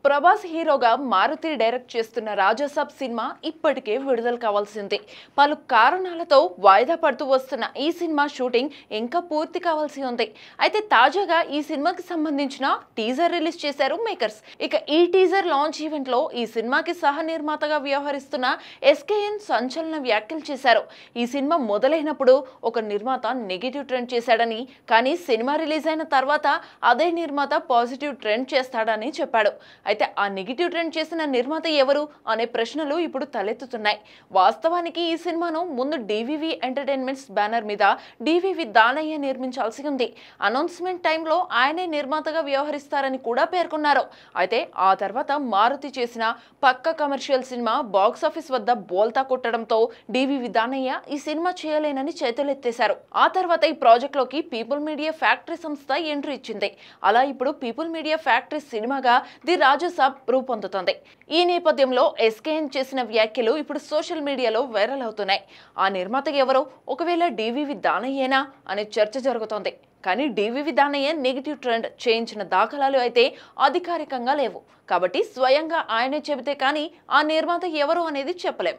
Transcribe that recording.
ప్రభాస్ హీరోగా మారుతి డైరెక్ట్ చేస్తున్న రాజాసాబ్ సినిమా ఇప్పటికే విడుదల కావాల్సింది. పలు కారణాలతో వాయిదా పడుతూ వస్తున్న ఈ సినిమా షూటింగ్ ఇంకా పూర్తి కావాల్సి ఉంది. అయితే తాజాగా ఈ సినిమాకి సంబంధించిన టీజర్ రిలీజ్ చేశారు మేకర్స్. ఇక ఈ టీజర్ లాంచ్ ఈవెంట్ లో ఈ సినిమాకి సహ నిర్మాతగా వ్యవహరిస్తున్న ఎస్కేఎన్ సంచలన వ్యాఖ్యలు చేశారు. ఈ సినిమా మొదలైనప్పుడు ఒక నిర్మాత నెగిటివ్ ట్రెండ్ చేశాడని, కానీ సినిమా రిలీజ్ అయిన తర్వాత అదే నిర్మాత పాజిటివ్ ట్రెండ్ చేస్తాడని చెప్పాడు. అయితే ఆ నెగిటివ్ ట్రెండ్ చేసిన నిర్మాత ఎవరు అనే ప్రశ్నలు ఇప్పుడు తలెత్తుతున్నాయి. వాస్తవానికి ఈ సినిమాను ముందు డివివి ఎంటర్టైన్మెంట్స్ బ్యానర్ మీద డివివి దానయ్య నిర్మించాల్సి ఉంది. అనౌన్స్మెంట్ టైంలో ఆయనే నిర్మాతగా వ్యవహరిస్తారని కూడా పేర్కొన్నారు. అయితే ఆ తర్వాత మారుతి చేసిన పక్క కమర్షియల్ సినిమా బాక్సాఫీస్ వద్ద బోల్తా కొట్టడంతో డివివి దానయ్య ఈ సినిమా చేయలేనని చేతులెత్తేశారు. ఆ తర్వాత ఈ ప్రాజెక్ట్ లోకి పీపుల్ మీడియా ఫ్యాక్టరీ సంస్థ ఎంట్రీ ఇచ్చింది. అలా ఇప్పుడు పీపుల్ మీడియా ఫ్యాక్టరీ సినిమాగా ది రాజాసాబ్ రూపొందుతోంది. ఈ నేపథ్యంలో ఎస్కేఎన్ చేసిన వ్యాఖ్యలు ఇప్పుడు సోషల్ మీడియాలో వైరల్ అవుతున్నాయి. ఆ నిర్మాత ఎవరో, ఒకవేళ డివివి దానయ్యేనా అనే చర్చ జరుగుతోంది. కానీ డివివి దానయ్య నెగిటివ్ ట్రెండ్ చేయించిన దాఖలాలు అయితే అధికారికంగా లేవు. కాబట్టి స్వయంగా ఆయనే చెబితే కానీ ఆ నిర్మాత ఎవరు అనేది చెప్పలేం.